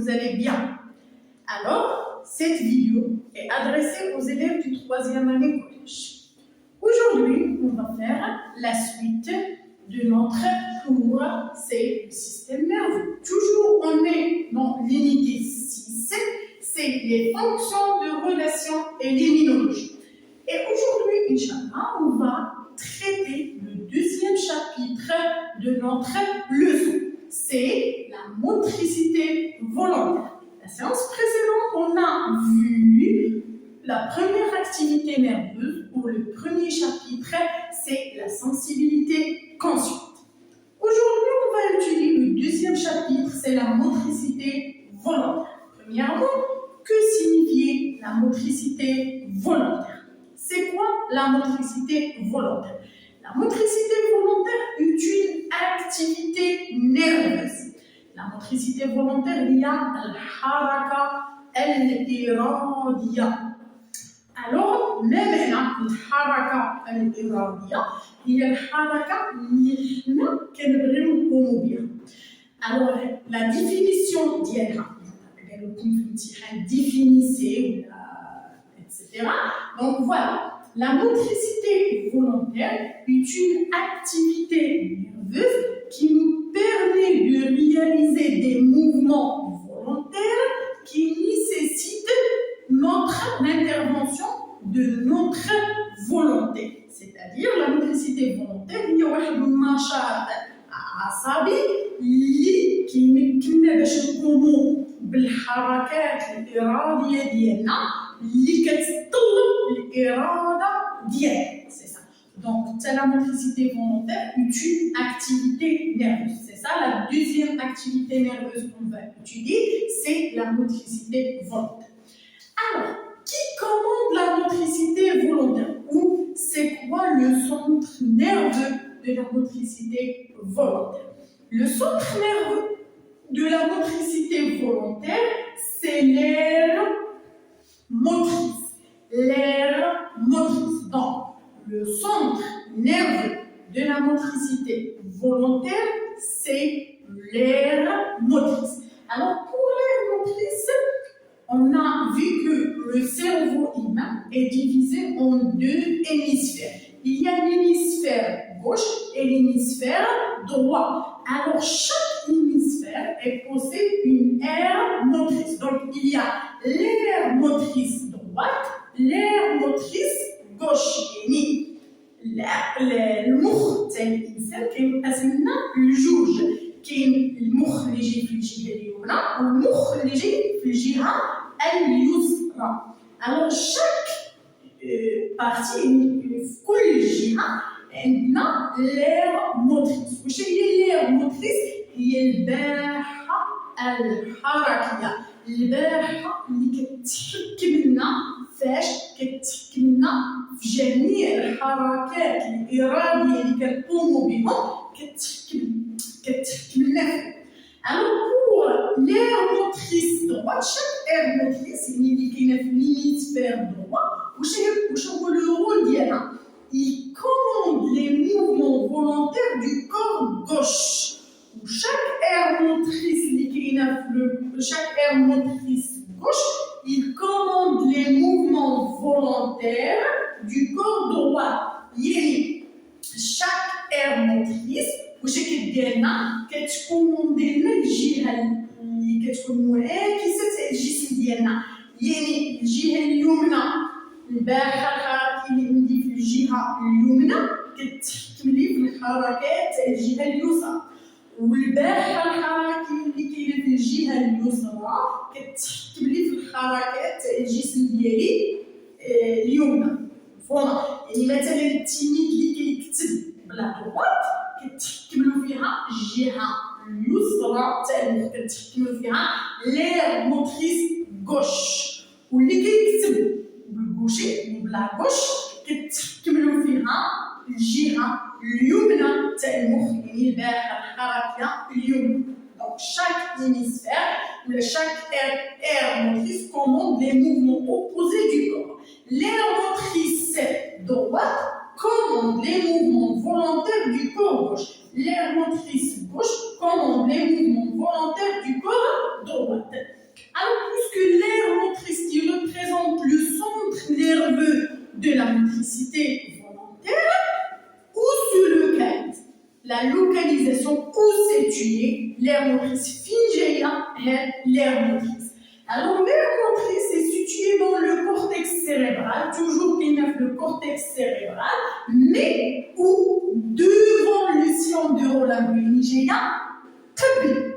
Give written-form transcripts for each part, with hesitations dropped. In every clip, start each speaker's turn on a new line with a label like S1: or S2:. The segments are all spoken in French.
S1: vous allez bien. Alors, cette vidéo est adressée aux élèves du 3e année collège. Aujourd'hui, on va faire la suite de notre cours, c'est le système nerveux. Toujours, on est dans l'unité 6, c'est les fonctions de relation et l'immunologie. Et aujourd'hui, Inch'Allah, on va traiter le deuxième chapitre de notre leçon. C'est la motricité volontaire. La séance précédente, on a vu la première activité nerveuse, ou le premier chapitre, c'est la sensibilité consciente. Aujourd'hui, on va étudier le deuxième chapitre, c'est la motricité volontaire. Premièrement, que signifie la motricité volontaire? C'est quoi la motricité volontaire? La motricité volontaire est une activité nerveuse. La motricité volontaire, il y a al-haraka al-iradiya. Alors, même là, al-haraka al-iradiya, il y a al-haraka اللي Alors, la définition d'IELA, définissez, etc. Donc voilà. La motricité volontaire est une activité nerveuse qui nous permet de réaliser des mouvements volontaires qui nécessitent l'intervention de notre volonté. C'est-à-dire la motricité volontaire, il y a un machat عصبي اللي كيمكننا باش نقوموا بالحركات الإرادية ديالنا اللي كتطلب الإرادة ديالنا. C'est ça. Donc, la motricité volontaire est une activité nerveuse. C'est ça la deuxième activité nerveuse qu'on va étudier, c'est la motricité volontaire. Alors, qui commande la motricité volontaire? Ou c'est quoi le centre nerveux de la motricité volontaire? Le centre nerveux de la motricité volontaire, c'est l'aire motrice. L'aire motrice. Donc, le centre nerveux de la motricité volontaire, c'est l'aire motrice. Alors, pour l'aire motrice, on a vu que le cerveau humain est divisé en deux hémisphères. Il y a l'hémisphère gauche et l'hémisphère droit. Alors, chaque hémisphère possède une aire motrice. Donc, il y a l'aire motrice droite, l'aire motrice gauche. المخ تاع الانسان كينقسم لجوج. كاين المخ اللي يجي في الجهه اليمنى والمخ اللي يجي في الجهه اليسرى. Alors, chaque partie, في كل جهه عندنا l'aire motrice. واش هي l'aire motrice؟ هي الباحه الحركيه. الباحه اللي كتحكم لنا فاش كتحكم لنا في جميع الحركات الإرادية اللي كنقوموا بهم كتحكم لنا. Alors, pour l'aire motrice droite, chaque aire motrice اللي كاينه في l'hémisphère droit, واش هو le rôle ديالها؟ Il commande les mouvements volontaires du corps gauche. Chaque aire motrice chaque aire motrice gauche, il commande les mouvements volontaires du corps droit. Chaque aire motrice واش كدير لنا؟ كتكوموندي لنا الجهه اللي كتكون معاكسه تاع الجسم ديالنا. يعني الجهه اليمنى الباحه الحركيه اللي عندي في الجهه اليمنى كتحكم لي في الحركات تاع الجهه اليسرى، والباحه الحركيه اللي كاينه في الجهه اليسرى كتحكم لي في الحركات تاع الجسم ديالي اليمنى. فوالا، يعني مثلا التلميذ اللي كيكتب بلا دروات كتحكم له فيها الجهه اليسرى تاع المخ، كتحكم له فيها l'aire motrice gauche. واللي كيكتب بالكوشي بلا كوش كتحكم له فيها الجهه اليمنى تاع المخ، يعني الباحه الحركيه اليمنى. Donc, chaque hémisphère ou chaque aire motrice commande les mouvements opposés du corps. L'aire motrice droite commande les mouvements volontaires du corps gauche. L'aire motrice gauche commande les mouvements volontaires du corps droite. Alors, puisque l'aire motrice qui représente le centre nerveux de la motricité volontaire, ou sur lequel la localisation où située l'aire motrice fingéa est l'aire motrice. Alors, l'aire motrice est située dans le cortex cérébral, toujours qu'il y a le cortex cérébral, mais où, devant le sillon de Roland-Winigéa, قبل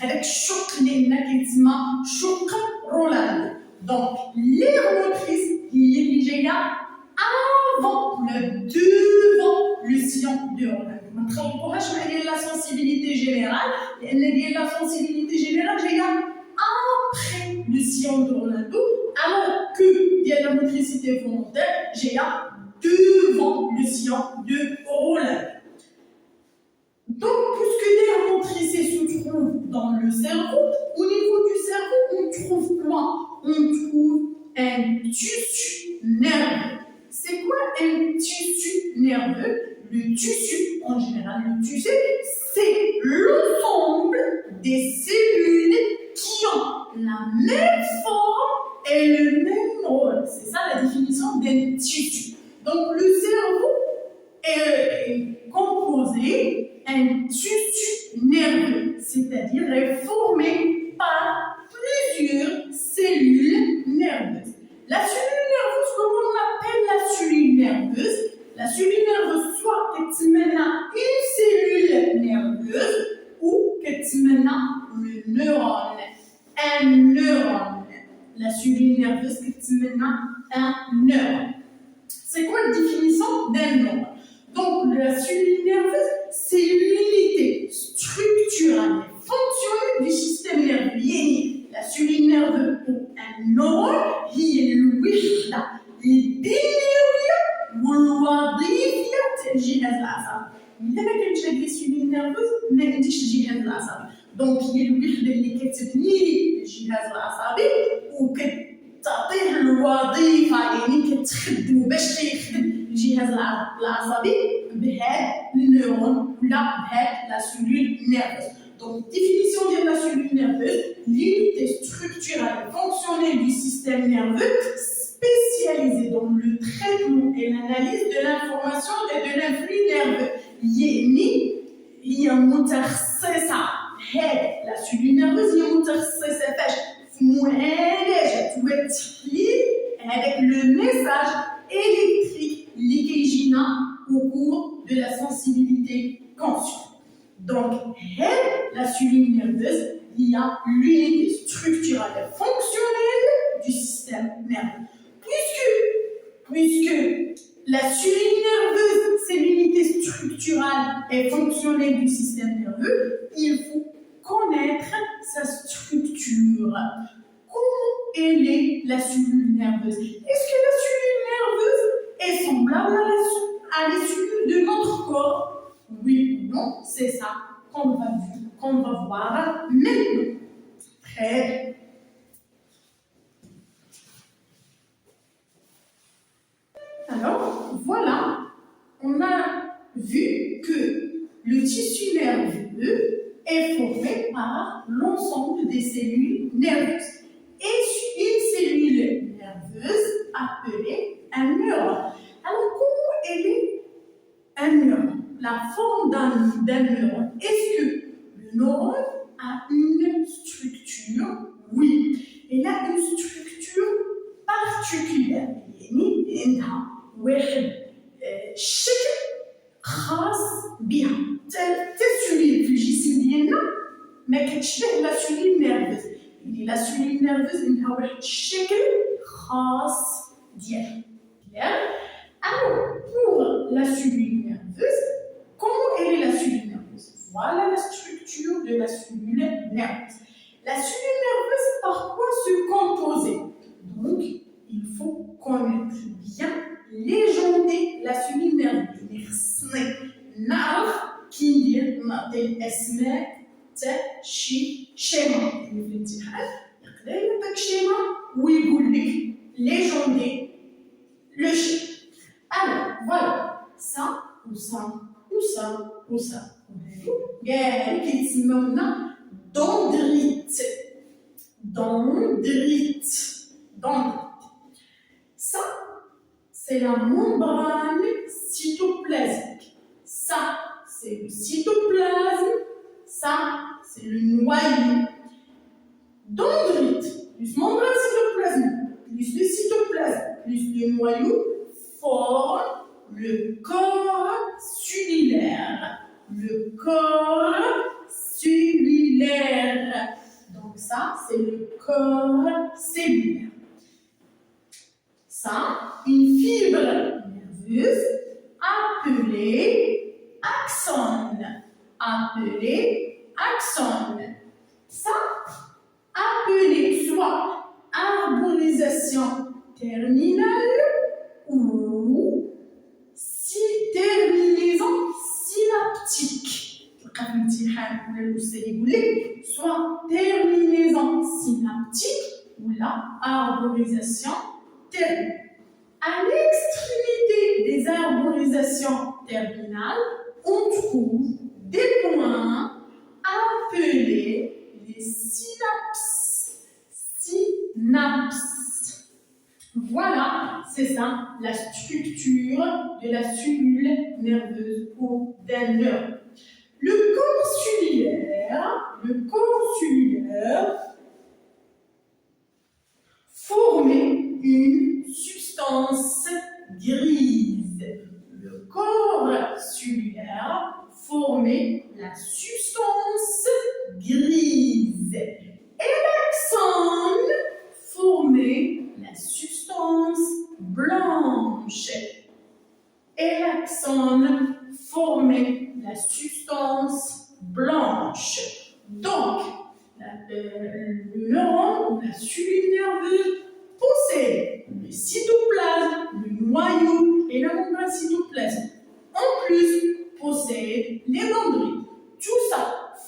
S1: هذاك الشق اللي هنا كيتسمى شق رولاند. Donc, l'aire motrice هي اللي جايه avant le devant le sillon de Roland. ما تخلطوهاش مع ديال لا sensibilité générale لان ديال لا sensibilité générale جايه après le sillon de Rolando, alors que la motricité volontaire, j'ai devant le sillon de Rolando. Donc, puisque l'aire motrice se trouve dans le cerveau, au niveau du cerveau, on trouve quoi? On trouve un tissu nerveux. C'est quoi un tissu nerveux? Le tissu, en général, le tissu, c'est l'ensemble des cellules qui ont la même forme et le même rôle. C'est ça la définition d'un tissu. Donc le cerveau est composé d'un tissu nerveux, c'est-à-dire est formé par plusieurs cellules nerveuses. La cellule nerveuse, comment on appelle la cellule nerveuse? La cellule nerveuse, soit qu'elle une cellule nerveuse ou qu'elle le neurone. Un neurone. La cellule nerveuse qui est un neurone. C'est quoi la définition d'un neurone? Donc, la cellule nerveuse, c'est l'unité structurelle et fonctionnelle du système nerveux. La cellule nerveuse pour un neurone, هي الوحدة البنيوية والوظيفية تاع الجهاز العصبي. إذا ما كانتش هذه السلول نيرفوز ما عنديش الجهاز العصبي. دونك هي الوحده اللي كتبني الجهاز العصبي وكتعطيه الوظيفه، يعني كتخدمو باش تيخدم الجهاز العصبي بهاد النيرون ولا بهاد لا سلول نيرفوز. Donc, définition de la cellule nerveuse, l'unité structurelle et fonctionnelle du système nerveux spécialisée dans le traitement et l'analyse de l'information et de l'influx nerveux. هي متخصصة هاد لا سيلول نيرفوز هي متخصصة فاش في معالجة وتحليل هذاك لو ميساج électrique اللي كيجينا au cours de la sensibilité consciente. Donc, la cellule nerveuse, il y a l'unité structurelle et fonctionnelle du système nerveux. Puisque la cellule nerveuse, c'est l'unité structurelle et fonctionnelle du système nerveux, il faut connaître sa structure. Comment elle est la cellule nerveuse? Est-ce que la cellule nerveuse est semblable à les cellules de notre corps? Oui ou non? C'est ça qu'on va voir maintenant. Très bien. Alors, voilà, on a vu que le tissu nerveux est formé par l'ensemble des cellules nerveuses. Et une cellule nerveuse appelée un neurone. Alors, comment elle est un neurone? La forme d'un neurone. Est-ce que le neurone a une structure? Oui. Il a une structure particulière. واحد الشكل خاص بها حتى السلول في الجسم ديالنا ما كتشبه لا سلول نيرفوز، يعني لا سلول نيرفوز عندها واحد الشكل خاص ديالها. Alors, pour la cellule nerveuse, comment elle est la cellule nerveuse? Voilà la structure de la cellule nerveuse. La cellule nerveuse, par quoi se composer? Donc, il faut connaître bien légender la cellule nerveuse. خصني نعرف كي ندير نعطي الاسماء تاع شي شيما. يعني في الامتحان يقدر يعطيك شيما ويقول لك légender le schéma. Alors voilà, ça ou ça ou ça ou ça. كاع كيتسمونا dendrites. dendrite. Ça, c'est la membrane cytoplasmique. Ça, c'est le cytoplasme. Ça, c'est le noyau. Dendrite, plus membrane cytoplasmique, plus le cytoplasme, plus le noyau, forment le corps cellulaire. Le corps cellulaire. Donc ça, c'est le corps cellulaire. Ça, une fibre nerveuse appelée axone. Ça, appelé soit arborisation terminale ou terminaison synaptique. Soit terminaison synaptique ou la arborisation terminale. À l'extrémité des arborisations terminales, on trouve des points appelés les synapses. Voilà, c'est ça la structure de la cellule nerveuse ou d'un nerf. Le corps cellulaire formait une substance grise. Le corps cellulaire formait la substance grise. Et l'axone formait la substance blanche. Donc, le neurone ou la cellule nerveuse possède le cytoplasme, le noyau et la membrane cytoplasmique. En plus, possède les dendrites. Tout ça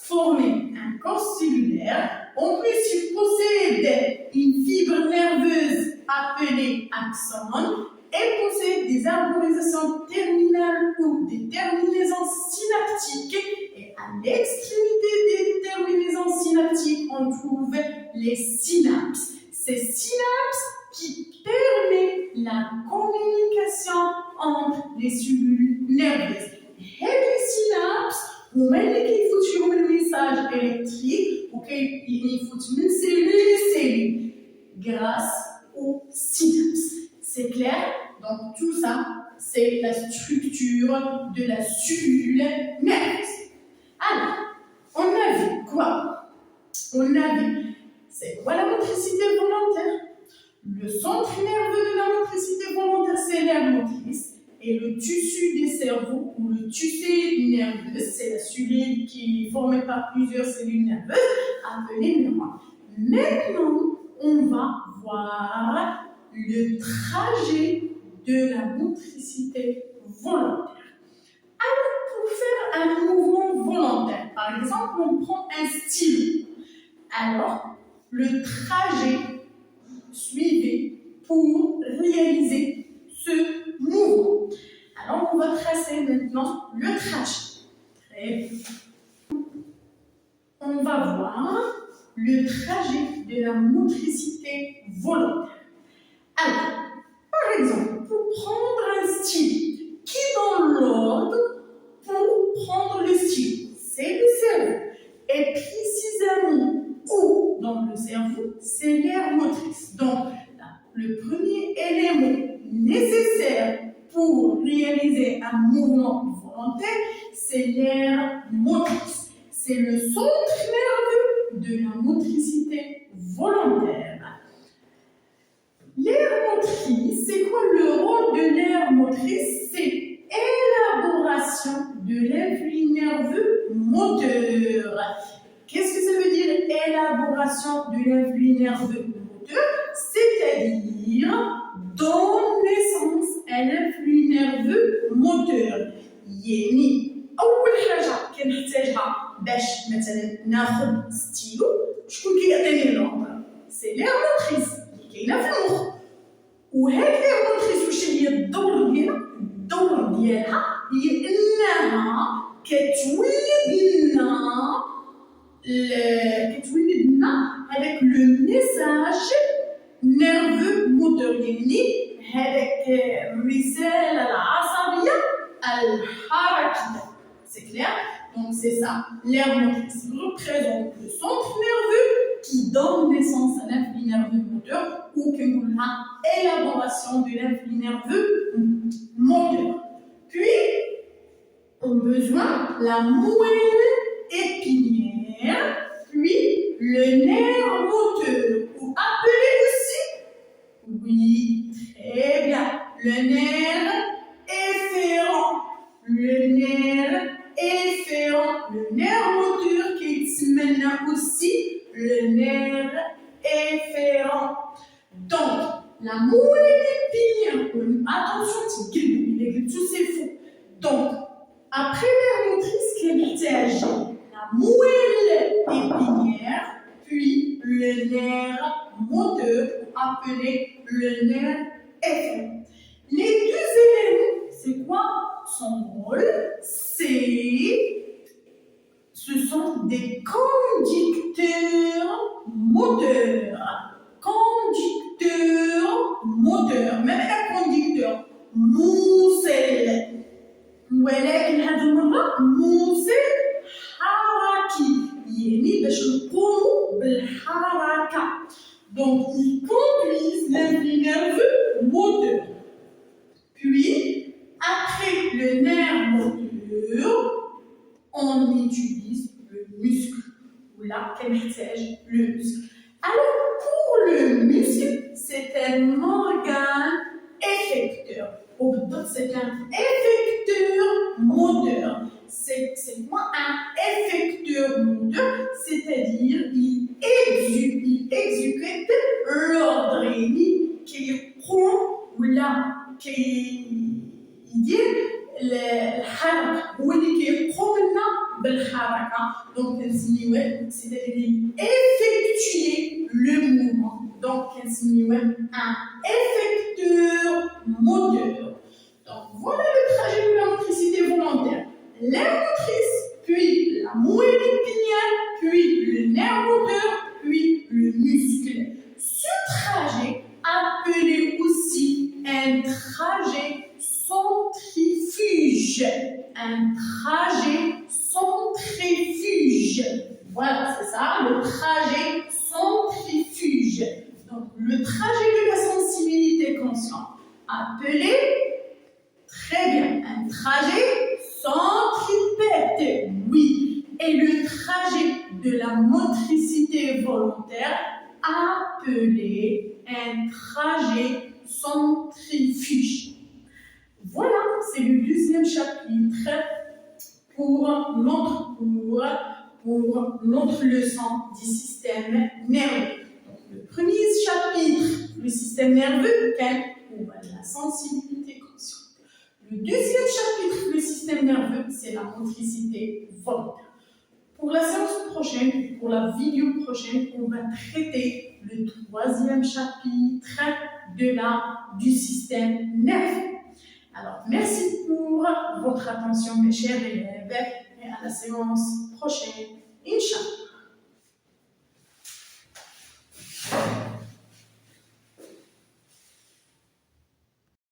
S1: formait un corps cellulaire. En plus, il possède une fibre nerveuse appelée axone et possède des arborisations terminales ou des terminaisons synaptiques. Et à l'extrémité des terminaisons synaptiques, on trouve les synapses. Ces synapses qui permettent la communication entre les cellules nerveuses. Et les synapses, هما اللي كيفوتيهم الميساج électrique وكيفوت من cellule لcellule grâce aux synapses. C'est clair? Donc tout ça, c'est la structure de la cellule nerveuse. Alors, on a vu quoi? C'est quoi la motricité volontaire? Le centre nerveux de la motricité volontaire, c'est l'aire motrice. Et le tissu des cerveaux, ou le tissu nerveux, c'est la cellule qui est formée par plusieurs cellules nerveuses, appelée neurone. Maintenant, on va voir le trajet de la motricité volontaire. Alors, pour faire un mouvement volontaire, par exemple, on prend un stylo. Alors, le trajet suivi pour réaliser ce mouvement. Alors, on va tracer maintenant le trajet. Très bien. On va voir le trajet de la motricité volontaire. Alors, par exemple, pour prendre un stylo, qui dans l'ordre pour prendre le stylo? C'est le cerveau. Et précisément, où dans le cerveau? C'est l'aire motrice. Donc, là, le premier élément nécessaire pour réaliser un mouvement volontaire, c'est l'aire motrice. C'est le centre nerveux de la motricité volontaire. L'aire motrice, c'est quoi le rôle de l'aire motrice? C'est élaboration de l'influx nerveux moteur. Qu'est-ce que ça veut dire élaboration de l'influx nerveux moteur? C'est-à-dire donne naissance à l'influx nerveux moteur. يعني أول حاجة كنحتاجها باش مثلا ناخذ ستيلو شكون كيعطيني الأوردر؟ سي لير موتريس اللي كاينة في المخ. وهاد لير موتريس واش هي الدور ديالها؟ الدور ديالها هي أنها كتولد لنا هذاك لو message nerveux moteur يعني هذاك الرسالة العصبية الحركية. C'est clair? Donc c'est ça, l'aire motrice représente le centre nerveux qui donne naissance à l'influx nerveux moteur ou que nous élaboration de l'influx nerveux moteur. Puis, on a besoin la moelle épinière, puis le nerf moteur, ou appelé aussi, oui, très bien, le nerf efférent, le nerf efférent, le nerf moteur qui est maintenant aussi le nerf efférent. Donc, la moelle épinière, attention, tout c'est faux. Donc, après l'aire motrice qui est la moelle épinière, puis le nerf moteur, appelé le nerf efférent. Les deux éléments, c'est quoi son rôle? Ce sont des conducteurs moteurs. Conducteur moteur, même un conducteur موصل ولكن هذه المرة موصل حركي يعني باش نقوموا بالحركة. Donc ils conduisent l'influx nerveux moteur. Puis après le nerf moteur, on utilise le muscle ou là كنحتاج le muscle. Alors, pour le muscle, c'est un organe effecteur. C'est un effecteur moteur. C'est quoi un effecteur moteur? C'est-à-dire, il exécute l'ordre qui prend ou là, qui dit الحركة هو اللي كيقوم لنا بالحركة. Donc c'est-à-dire effectuer le mouvement. Donc un effecteur moteur. Donc voilà le trajet de la motricité volontaire. L'aire motrice, puis la moelle épinière, puis le nerf moteur, puis le muscle. Ce trajet, appelé aussi un trajet centrifuge. Un trajet centrifuge. Voilà, c'est ça, le trajet centrifuge. Donc, le trajet de la sensibilité consciente, appelé, très bien, un trajet centripète, oui. Et le trajet de la motricité volontaire, appelé un trajet centrifuge. Voilà, c'est le deuxième chapitre pour notre cours, pour notre leçon du système nerveux. Donc, le premier chapitre, le système nerveux, pour la sensibilité consciente. Le deuxième chapitre, le système nerveux, c'est la motricité volontaire. Pour la séance prochaine, pour la vidéo prochaine, on va traiter le troisième chapitre du système nerveux. Alors, merci pour votre attention, mes chers élèves, et à la séance prochaine. Inch'Allah.